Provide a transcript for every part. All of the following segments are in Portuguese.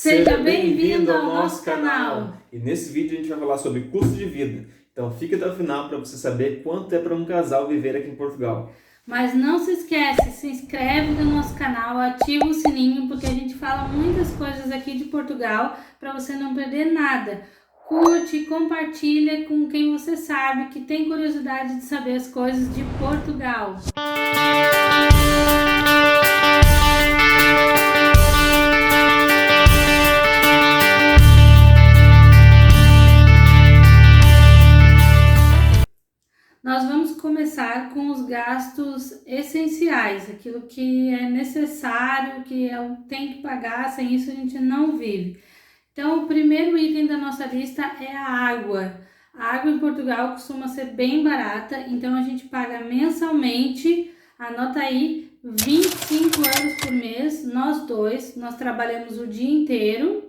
Seja bem-vindo ao nosso canal! E nesse vídeo a gente vai falar sobre custo de vida. Então fica até o final para você saber quanto é para um casal viver aqui em Portugal. Mas não se esquece, se inscreve no nosso canal, ativa o sininho, porque a gente fala muitas coisas aqui de Portugal para você não perder nada. Curte e compartilha com quem você sabe que tem curiosidade de saber as coisas de Portugal. Nós vamos começar com os gastos essenciais, aquilo que é necessário, que tem que pagar, sem isso a gente não vive. Então, o primeiro item da nossa lista é a água. A água em Portugal costuma ser bem barata, então a gente paga mensalmente, anota aí, 25 euros por mês, nós dois. Nós trabalhamos o dia inteiro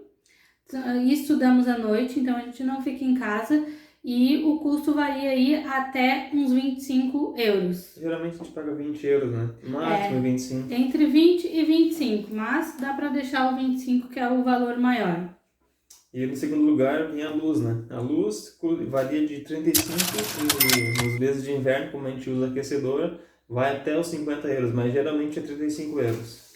e estudamos à noite, então a gente não fica em casa. E o custo varia aí até uns 25 euros. Geralmente a gente paga 20 euros, né? Máximo 25. Entre 20 e 25, mas dá para deixar o 25, que é o valor maior. E no segundo lugar vem a luz, né? A luz varia de 35 e nos meses de inverno, como a gente usa aquecedora, vai até os 50 euros, mas geralmente é 35 euros.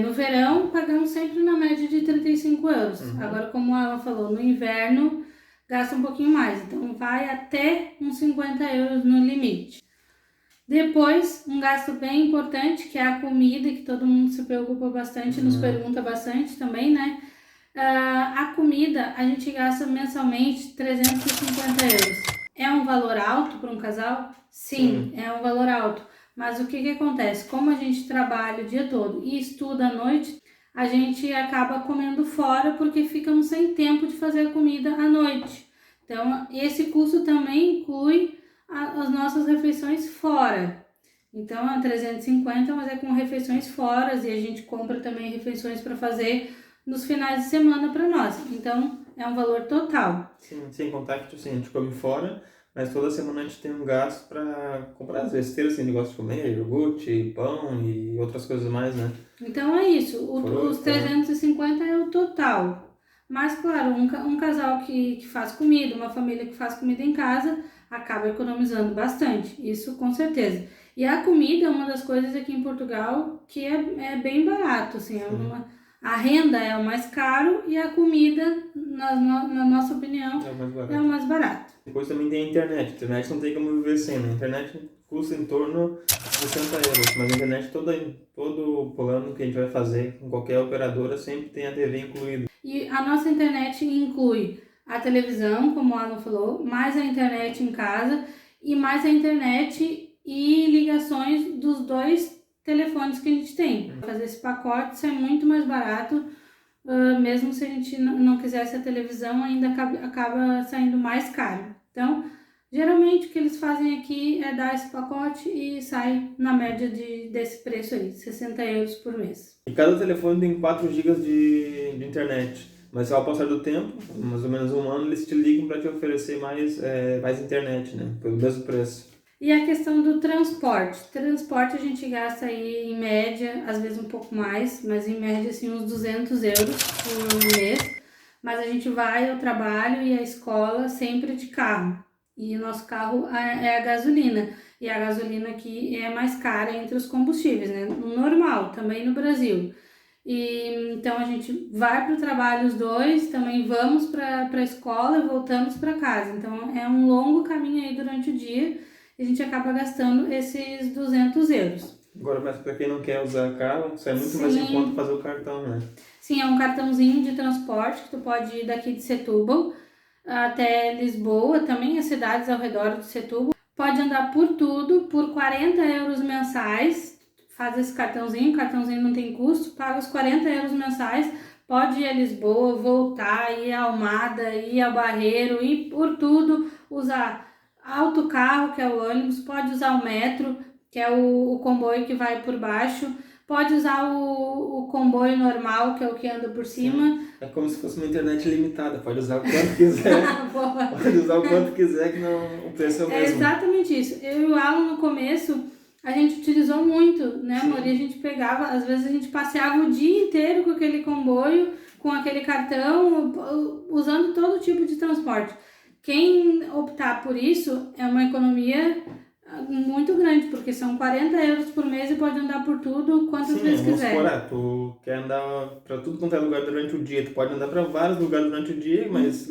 No verão pagamos sempre na média de 35 euros. Agora, como ela falou, no inverno gasta um pouquinho mais, então vai até uns 50 euros no limite. Depois, um gasto bem importante, que é a comida, que todo mundo se preocupa bastante, nos pergunta bastante também, né? A comida, a gente gasta mensalmente 350 euros. É um valor alto para um casal? Sim, é um valor alto. Mas o que acontece? Como a gente trabalha o dia todo e estuda à noite, a gente acaba comendo fora porque ficamos sem tempo de fazer a comida à noite. Então, esse custo também inclui as nossas refeições fora. Então, é 350, mas é com refeições fora, e a gente compra também refeições para fazer nos finais de semana para nós. Então, é um valor total. Sim, sem contar que assim, a gente come fora, mas toda semana a gente tem um gasto para comprar as besteiras que a gente gosta de comer, iogurte, pão e outras coisas mais, né? Então é isso, os 350 é o total. Mas claro, um casal que faz comida, uma família que faz comida em casa, acaba economizando bastante, isso com certeza. E a comida é uma das coisas aqui em Portugal que é bem barato, assim, a renda é o mais caro e a comida, na nossa opinião, é o mais barato. Depois também tem a internet. A internet não tem como viver sem, né? A internet custa em torno de 60 euros, mas a internet, todo plano que a gente vai fazer com qualquer operadora sempre tem a TV incluída. E a nossa internet inclui a televisão, como o Alan falou, mais a internet em casa e mais a internet e ligações dos dois telefones que a gente tem. Fazer esse pacote isso é muito mais barato, mesmo se a gente não quisesse a televisão, ainda acaba saindo mais caro. Então, geralmente o que eles fazem aqui é dar esse pacote e sai na média desse preço aí, 60 euros por mês. E cada telefone tem 4 GB de internet, mas ao passar do tempo, mais ou menos um ano, eles te ligam para te oferecer mais internet, né? Pelo mesmo preço. E a questão do transporte. Transporte a gente gasta aí em média, às vezes um pouco mais, mas em média assim uns 200 euros por mês. Mas a gente vai ao trabalho e à escola sempre de carro. E o nosso carro é a gasolina. E a gasolina aqui é mais cara entre os combustíveis, né? No normal, também no Brasil. E então a gente vai para o trabalho os dois, também vamos para a escola e voltamos para casa. Então é um longo caminho aí durante o dia. E a gente acaba gastando esses 200 euros. Agora, mas para quem não quer usar carro, sai muito mais em conta fazer o cartão, né? Sim, é um cartãozinho de transporte que tu pode ir daqui de Setúbal até Lisboa, também as cidades ao redor de Setúbal. Pode andar por tudo, por 40 euros mensais. Faz esse cartãozinho, o cartãozinho não tem custo, paga os 40 euros mensais. Pode ir a Lisboa, voltar, ir a Almada, ir a Barreiro, ir por tudo, usar autocarro, que é o ônibus, pode usar o metro, que é o comboio que vai por baixo, pode usar o comboio normal, que é o que anda por cima. Sim. É como se fosse uma internet limitada, pode usar o quanto quiser, pode usar o quanto quiser, que não, o preço é o mesmo. É exatamente isso. Eu e o Alan no começo, a gente utilizou muito, né, amor? E a gente pegava, às vezes a gente passeava o dia inteiro com aquele comboio, com aquele cartão, usando todo tipo de transporte. Quem optar por isso é uma economia muito grande, porque são 40 euros por mês e pode andar por tudo quantas vezes vamos quiser. supor, tu quer andar para tudo quanto é lugar durante o dia. Tu pode andar para vários lugares durante o dia, mas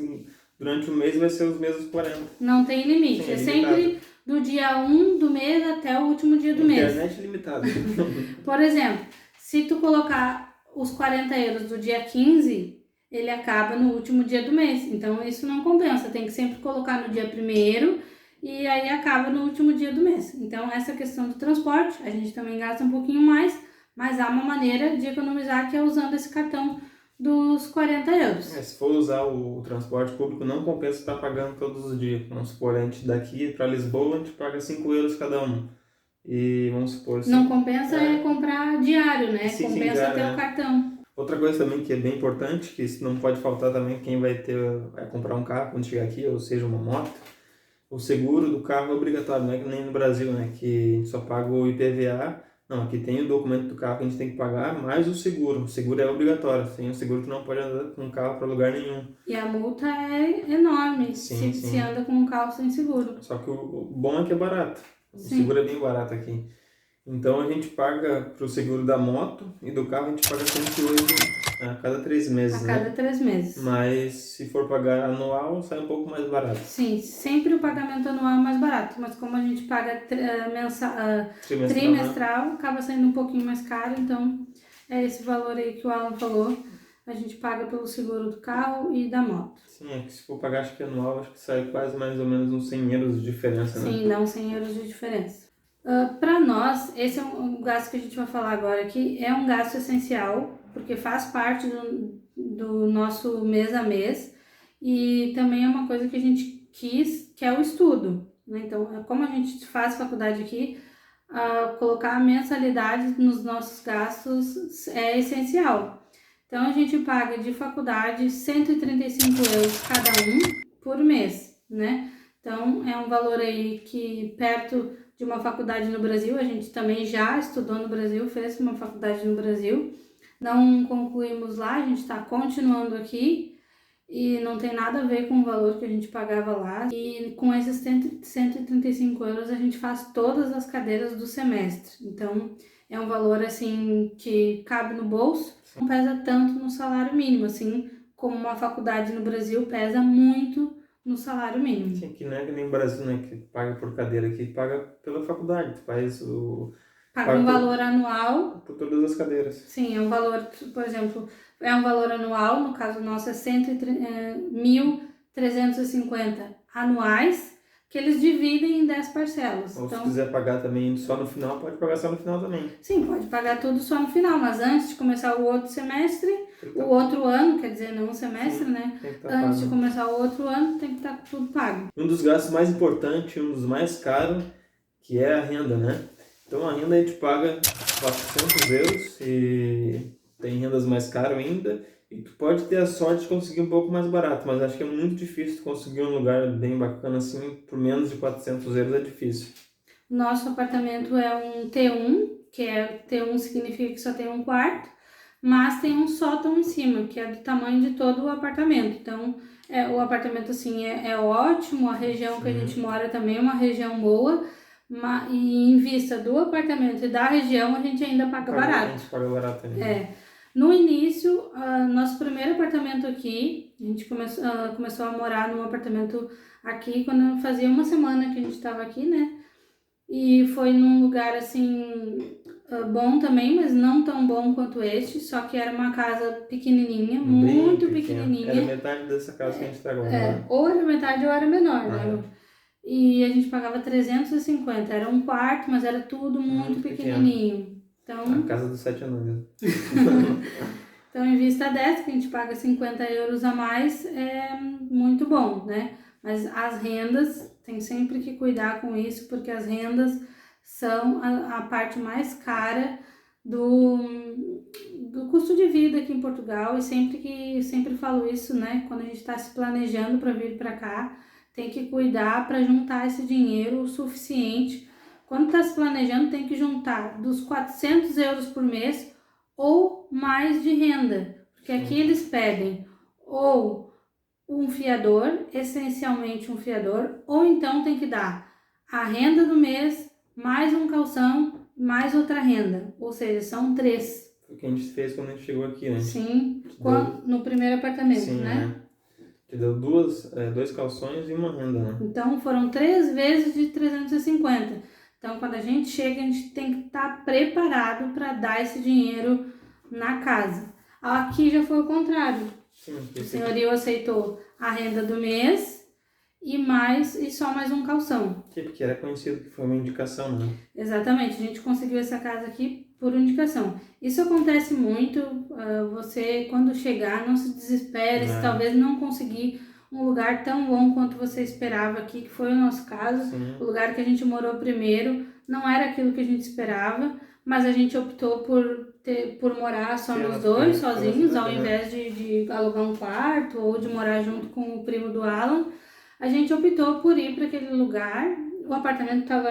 durante o mês vai ser os mesmos 40. Não tem limite, Sim, é limitado. sempre do dia 1 do mês até o último dia do mês. Internet limitada. Por exemplo, se tu colocar os 40 euros do dia 15, ele acaba no último dia do mês. Então isso não compensa, tem que sempre colocar no dia 1º e aí acaba no último dia do mês. Então essa questão do transporte, a gente também gasta um pouquinho mais, mas há uma maneira de economizar que é usando esse cartão dos 40 euros. Se for usar o transporte público, não compensa estar pagando todos os dias. Vamos supor, a gente daqui para Lisboa, a gente paga 5 euros cada um. E vamos supor... Não compensa comprar diário, né? Sim, compensa diário, ter o cartão. Outra coisa também que é bem importante, que isso não pode faltar também, quem vai comprar um carro quando chegar aqui, ou seja, uma moto, o seguro do carro é obrigatório, não é que nem no Brasil, né? Que a gente só paga o IPVA. Não, aqui tem o documento do carro que a gente tem que pagar, mais o seguro. O seguro é obrigatório. Sem o seguro tu não pode andar com o carro para lugar nenhum. E a multa é enorme se anda com um carro sem seguro. Só que o bom é que é barato. O seguro é bem barato aqui. Então a gente paga para o seguro da moto e do carro a gente paga 108 a cada 3 meses, A cada 3 meses. Mas se for pagar anual, sai um pouco mais barato. Sim, sempre o pagamento anual é mais barato, mas como a gente paga trimestral, acaba saindo um pouquinho mais caro, então é esse valor aí que o Alan falou. A gente paga pelo seguro do carro e da moto. Sim, é que se for pagar acho que anual, acho que sai quase mais ou menos uns 100 euros de diferença, né? Sim, dá uns 100 euros de diferença. Para nós, esse é um gasto que a gente vai falar agora aqui, é um gasto essencial, porque faz parte do nosso mês a mês e também é uma coisa que a gente quis, que é o estudo, né? Então, como a gente faz faculdade aqui, colocar a mensalidade nos nossos gastos é essencial. Então, a gente paga de faculdade 135 euros cada um por mês, né? Então, é um valor aí que perto de uma faculdade no Brasil, a gente também já estudou no Brasil, fez uma faculdade no Brasil, não concluímos lá, a gente está continuando aqui e não tem nada a ver com o valor que a gente pagava lá. E com esses 135 euros a gente faz todas as cadeiras do semestre, então é um valor assim que cabe no bolso, não pesa tanto no salário mínimo, assim como uma faculdade no Brasil pesa muito no salário mínimo. Sim, que não é que nem o Brasil, né? Que paga por cadeira aqui, paga pela faculdade. Tu faz o... Paga um valor anual. Por todas as cadeiras. Sim, é um valor, por exemplo, é um valor anual, no caso nosso é 1.350 anuais, que eles dividem em 10 parcelas. Ou então, se quiser pagar também só no final, pode pagar só no final também. Sim, pode pagar tudo só no final, mas antes de começar o outro semestre, o outro ano, quer dizer, não o semestre, né? Antes de começar o outro ano, tem que estar tudo pago. Um dos gastos mais importantes, um dos mais caros, que é a renda, né? Então a renda a gente paga 400 euros e tem rendas mais caras ainda. E tu pode ter a sorte de conseguir um pouco mais barato, mas acho que é muito difícil conseguir um lugar bem bacana assim, por menos de 400 euros é difícil. Nosso apartamento é um T1, que T1 significa que só tem um quarto, mas tem um sótão em cima, que é do tamanho de todo o apartamento. Então, o apartamento assim é ótimo, a região que a gente mora também é uma região boa, e em vista do apartamento e da região, a gente ainda paga barato. A gente paga barato também. No início, nosso primeiro apartamento aqui, a gente começou a morar num apartamento aqui quando fazia uma semana que a gente estava aqui, né? E foi num lugar assim bom também, mas não tão bom quanto este, só que era uma casa pequenininha, muito pequenininha. Era metade dessa casa que a gente está agora. Ou era metade ou era menor, né? E a gente pagava 350, era um quarto, mas era tudo muito pequenininho. Então, a casa dos 7 anos. Então, em vista dessa, que a gente paga 50 euros a mais, é muito bom, né? Mas as rendas, tem sempre que cuidar com isso, porque as rendas são a parte mais cara do custo de vida aqui em Portugal. E sempre falo isso, né? Quando a gente está se planejando para vir para cá, tem que cuidar para juntar esse dinheiro o suficiente. Quando está se planejando, tem que juntar dos 400 euros por mês ou mais de renda. Porque aqui eles pedem ou um fiador, essencialmente um fiador, ou então tem que dar a renda do mês, mais um calção, mais outra renda. Ou seja, são 3. Foi o que a gente fez quando a gente chegou aqui, né? Sim, Deu... no primeiro apartamento, Sim, né? Te deu dois calções e uma renda, né? Então foram 3 vezes de 350. Então quando a gente chega, a gente tem que estar preparado para dar esse dinheiro na casa. Aqui já foi o contrário. Sim, O senhorio aceitou a renda do mês e só mais um calção. Porque era conhecido que foi uma indicação, né? Exatamente, a gente conseguiu essa casa aqui por indicação. Isso acontece muito, você quando chegar não se desespere, se talvez não conseguir um lugar tão bom quanto você esperava aqui, que foi o nosso caso. Sim. O lugar que a gente morou primeiro não era aquilo que a gente esperava, mas a gente optou por morar só nos dois, sozinhos, ao invés de alugar um quarto ou de morar junto com o primo do Alan. A gente optou por ir para aquele lugar. O apartamento estava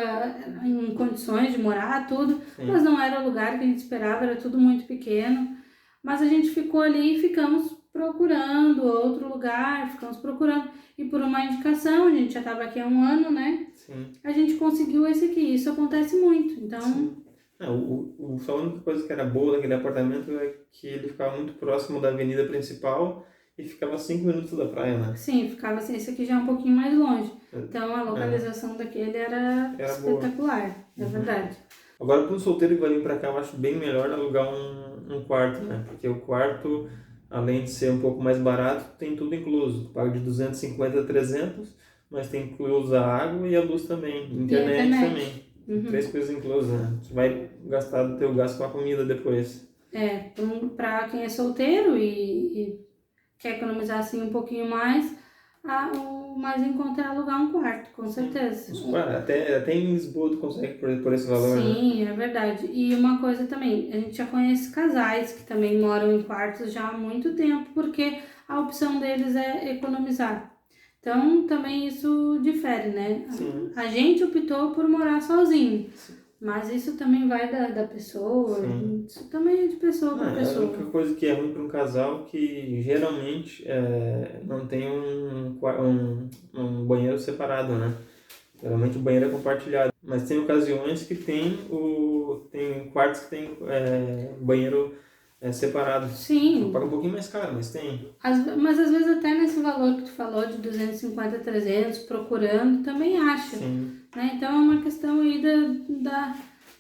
em condições de morar, tudo, mas não era o lugar que a gente esperava, era tudo muito pequeno. Mas a gente ficou ali e ficamos procurando outro lugar, E por uma indicação, a gente já estava aqui há um ano, né? Sim. A gente conseguiu esse aqui. Isso acontece muito, então... Só a única coisa que era boa daquele apartamento é que ele ficava muito próximo da avenida principal e ficava 5 minutos da praia, né? Sim, ficava assim, esse aqui já é um pouquinho mais longe. Então a localização daquele era espetacular, é verdade. Agora, para um solteiro que vai vir para cá, eu acho bem melhor alugar um quarto, né? Porque o quarto, além de ser um pouco mais barato, tem tudo incluso. Tu paga de 250 a 300, mas tem incluso a água e a luz também, internet também. 3 coisas inclusas, né? Tu vai gastar do teu gasto com a comida depois. Para quem é solteiro e quer economizar assim um pouquinho mais, o mais em conta é alugar um quarto, com certeza. Até em Lisboa tu consegue por esse valor, Sim, né? é verdade. E uma coisa também, a gente já conhece casais que também moram em quartos já há muito tempo, porque a opção deles é economizar. Então, também isso difere, né? Sim. A gente optou por morar sozinho. Mas isso também vai da pessoa, isso também é de pessoa para pessoa. A única coisa que é ruim para um casal é que geralmente não tem um banheiro separado, né? Geralmente o banheiro é compartilhado. Mas tem ocasiões que tem quartos que tem banheiro separado. Sim. Paga um pouquinho mais caro, mas tem. Mas às vezes até nesse valor que tu falou de 250 a 300, procurando, também acha. Sim. Né? Então é uma questão aí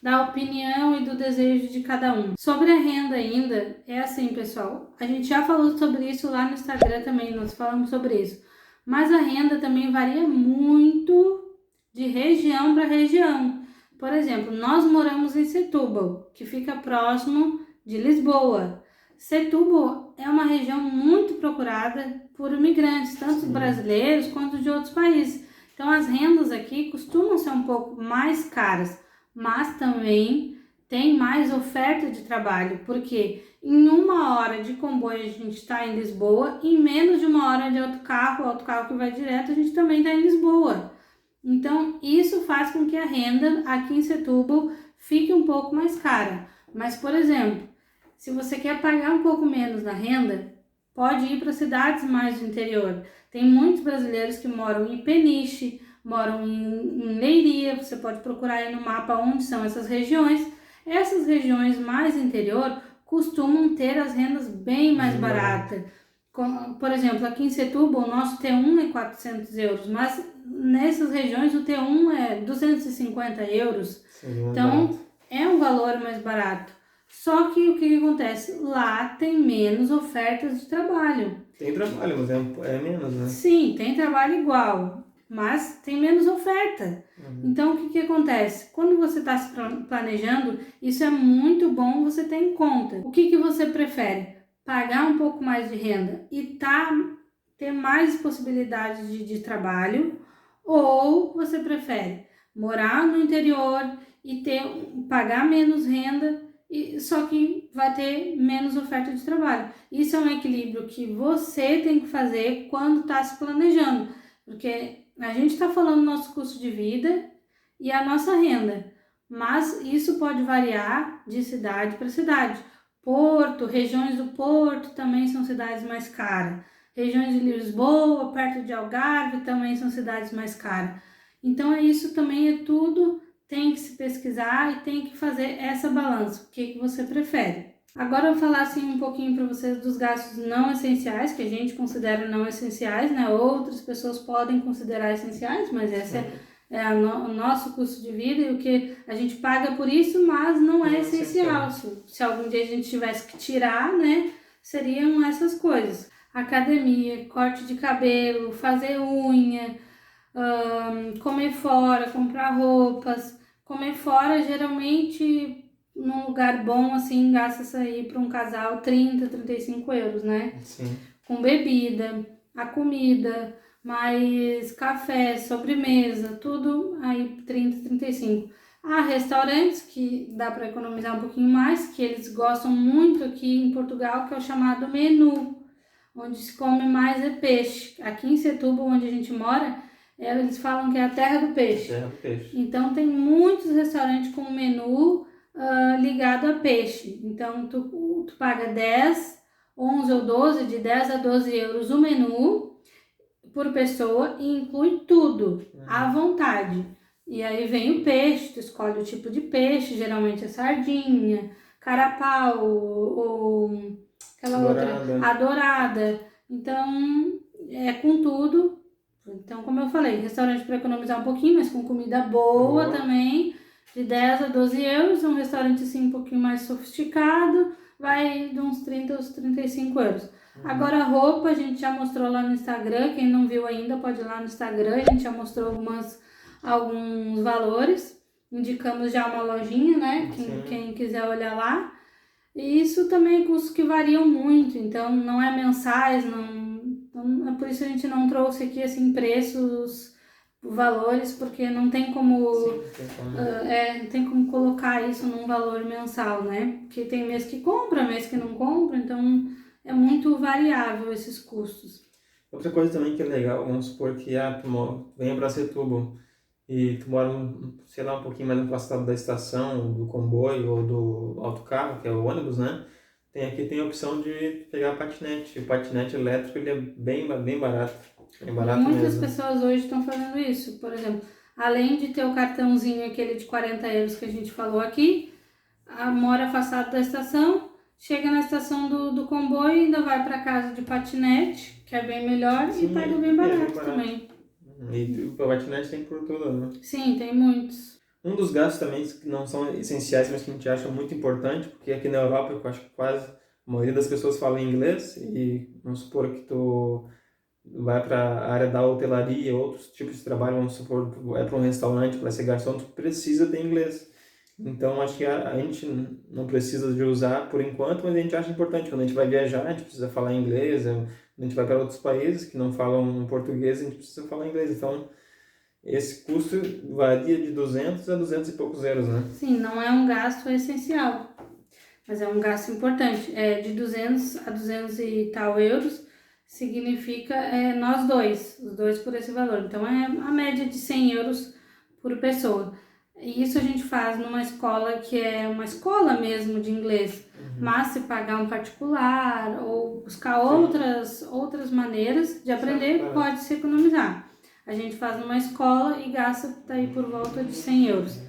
da opinião e do desejo de cada um. Sobre a renda ainda, é assim, pessoal, a gente já falou sobre isso lá no Instagram também, nós falamos sobre isso. Mas a renda também varia muito de região para região. Por exemplo, nós moramos em Setúbal, que fica próximo de Lisboa. Setúbal é uma região muito procurada por imigrantes, tanto brasileiros quanto de outros países. Então as rendas aqui costumam ser um pouco mais caras, mas também tem mais oferta de trabalho, porque em 1 hora de comboio a gente está em Lisboa, em menos de 1 hora de autocarro que vai direto, a gente também está em Lisboa. Então isso faz com que a renda aqui em Setúbal fique um pouco mais cara. Mas, por exemplo, se você quer pagar um pouco menos na renda, pode ir para cidades mais do interior. Tem muitos brasileiros que moram em Peniche, moram em Leiria, você pode procurar aí no mapa onde são essas regiões. Essas regiões mais interior costumam ter as rendas bem mais baratas. Por exemplo, aqui em Setúbal, o nosso T1 é 400 euros, mas nessas regiões o T1 é 250 euros. Então, é um valor mais barato. Só que o que acontece? Lá tem menos ofertas de trabalho. Tem trabalho, mas é menos, né? Sim, tem trabalho igual, mas tem menos oferta. Então, o que acontece? Quando você está se planejando, isso é muito bom você ter em conta. O que você prefere? Pagar um pouco mais de renda e ter mais possibilidades de trabalho, ou você prefere morar no interior e pagar menos renda, só que vai ter menos oferta de trabalho. Isso é um equilíbrio que você tem que fazer quando está se planejando, porque a gente está falando do nosso custo de vida e a nossa renda, mas isso pode variar de cidade para cidade. Porto, regiões do Porto também são cidades mais caras. Regiões de Lisboa, perto de Algarve, também são cidades mais caras. Então, isso também é tudo, tem que se pesquisar e tem que fazer essa balança. O que você prefere? Agora eu vou falar assim um pouquinho para vocês dos gastos não essenciais, que a gente considera não essenciais, né? Outras pessoas podem considerar essenciais, mas esse o nosso custo de vida e o que a gente paga por isso, mas não é essencial. Se algum dia a gente tivesse que tirar, né? Seriam essas coisas. Academia, corte de cabelo, fazer unha, comer fora, comprar roupas. Comer fora, geralmente, num lugar bom, assim, gasta-se aí para um casal 35 euros, né? Sim. Com bebida, a comida, mais café, sobremesa, tudo aí 35. Há restaurantes que dá para economizar um pouquinho mais, que eles gostam muito aqui em Portugal, que é o chamado menu, onde se come mais é peixe. Aqui em Setúbal, onde a gente mora, eles falam que é a terra do peixe. Terra do peixe. Então tem muitos restaurantes com menu ligado a peixe. Então tu paga 10, 11 ou 12, de 10 a 12 euros o menu por pessoa e inclui tudo, à vontade. E aí vem o peixe, tu escolhe o tipo de peixe, geralmente é sardinha, carapau ou aquela outra, a dourada. Então, é com tudo. Então, como eu falei, restaurante para economizar um pouquinho, mas com comida boa também, de 10 a 12 euros. Um restaurante assim um pouquinho mais sofisticado, vai de uns 30 aos 35 euros. Agora, a roupa a gente já mostrou lá no Instagram. Quem não viu ainda pode ir lá no Instagram. A gente já mostrou alguns valores. Indicamos já uma lojinha, né? Quem quiser olhar lá. E isso também é custos que variam muito. Então, não é mensais, então, é por isso que a gente não trouxe aqui assim preços, valores, porque não tem como, não tem como colocar isso num valor mensal, né? Porque tem mês que compra, mês que não compra, então é muito variável esses custos. Outra coisa também que é legal, vamos supor que tu venha para Setúbal e tu mora, sei lá, um pouquinho mais afastado da estação, do comboio ou do autocarro, que é o ônibus, né? Tem a opção de pegar patinete. O patinete elétrico ele é bem barato. Bem barato Muitas mesmo. pessoas hoje estão fazendo isso. Por exemplo, além de ter o cartãozinho aquele de 40 euros que a gente falou aqui, mora afastado da estação, chega na estação do comboio e ainda vai para casa de patinete, que é bem melhor, e paga bem barato também. E o patinete tem por tudo, né? Sim, tem muitos. Um dos gastos também que não são essenciais, mas que a gente acha muito importante, porque aqui na Europa eu acho que quase a maioria das pessoas fala inglês, e vamos supor que tu vai para a área da hotelaria, outros tipos de trabalho, vamos supor, é para um restaurante, para ser garçom, tu precisa ter inglês. Então, acho que a gente não precisa de usar por enquanto, mas a gente acha importante. Quando a gente vai viajar, a gente precisa falar inglês. Quando a gente vai para outros países que não falam português, a gente precisa falar inglês. Então, esse custo varia de 200 a 200 e poucos euros, né? Sim, não é um gasto essencial, mas é um gasto importante. É de 200 a 200 e tal euros, significa nós dois, os dois por esse valor. Então, é a média de 100 euros por pessoa. E isso a gente faz numa escola que é uma escola mesmo de inglês. Mas se pagar um particular ou buscar outras maneiras de aprender, pode se economizar. A gente faz numa escola e gasta aí por volta de 100 euros.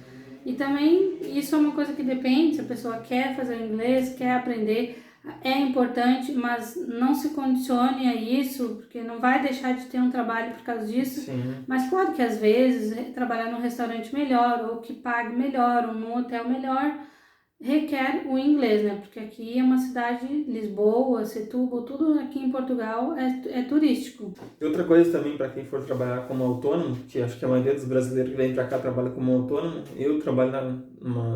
E também isso é uma coisa que depende, se a pessoa quer fazer inglês, quer aprender, é importante, mas não se condicione a isso, porque não vai deixar de ter um trabalho por causa disso. Sim. Mas claro que às vezes trabalhar num restaurante melhor, ou que pague melhor, ou num hotel melhor, requer o inglês, né? Porque aqui é uma cidade, Lisboa, Setúbal, tudo aqui em Portugal é turístico. E outra coisa também para quem for trabalhar como autônomo, que acho que a maioria dos brasileiros que vem para cá trabalha como autônomo. Eu trabalho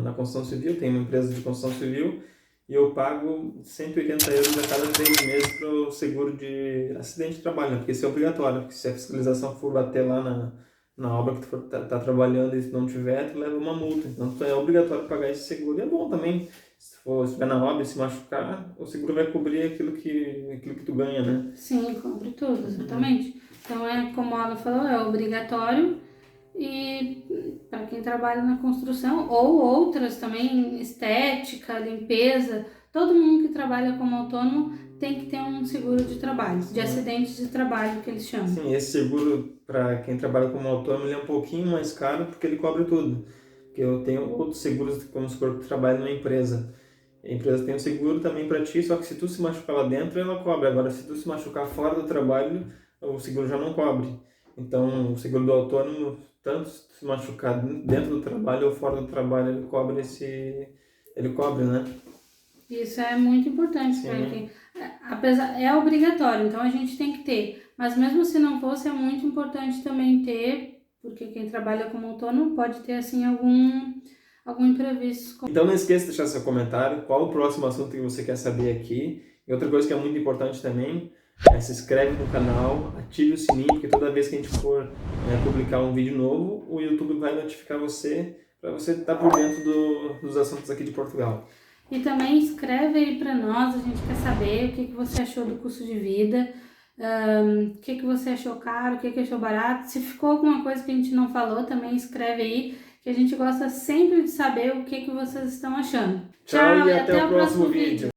na construção civil, tenho uma empresa de construção civil e eu pago 180 euros a cada 3 meses para o seguro de acidente de trabalho, né? Porque isso é obrigatório, porque se a fiscalização for bater lá na obra que tu tá trabalhando e se não tiver, tu leva uma multa. Então é obrigatório pagar esse seguro. E é bom também, se estiver na obra e se machucar, o seguro vai cobrir aquilo que tu ganha, né? Sim, cobre tudo, exatamente. Então como ela falou, é obrigatório. E para quem trabalha na construção, ou outras também, estética, limpeza, todo mundo que trabalha como autônomo tem que ter um seguro de trabalho, de acidentes de trabalho que eles chamam. Sim, esse seguro para quem trabalha como autônomo ele é um pouquinho mais caro porque ele cobre tudo. Porque eu tenho outros seguros, como se for que trabalho numa empresa. A empresa tem um seguro também para ti, só que se tu se machucar lá dentro, ela cobre. Agora, se tu se machucar fora do trabalho, o seguro já não cobre. Então, o seguro do autônomo, tanto se machucar dentro do trabalho ou fora do trabalho, ele cobre, né? Isso é muito importante para quem, apesar, é obrigatório, então a gente tem que ter. Mas mesmo se não fosse, é muito importante também ter, porque quem trabalha como autônomo pode ter assim algum imprevisto. Então não esqueça de deixar seu comentário, qual o próximo assunto que você quer saber aqui. E outra coisa que é muito importante também é se inscreve no canal, ative o sininho, porque toda vez que a gente for publicar um vídeo novo, o YouTube vai notificar você para você estar por dentro dos assuntos aqui de Portugal. E também escreve aí para nós, a gente quer saber o que você achou do custo de vida, o que você achou caro, o que achou barato. Se ficou alguma coisa que a gente não falou, também escreve aí, que a gente gosta sempre de saber o que vocês estão achando. Tchau e até o próximo vídeo.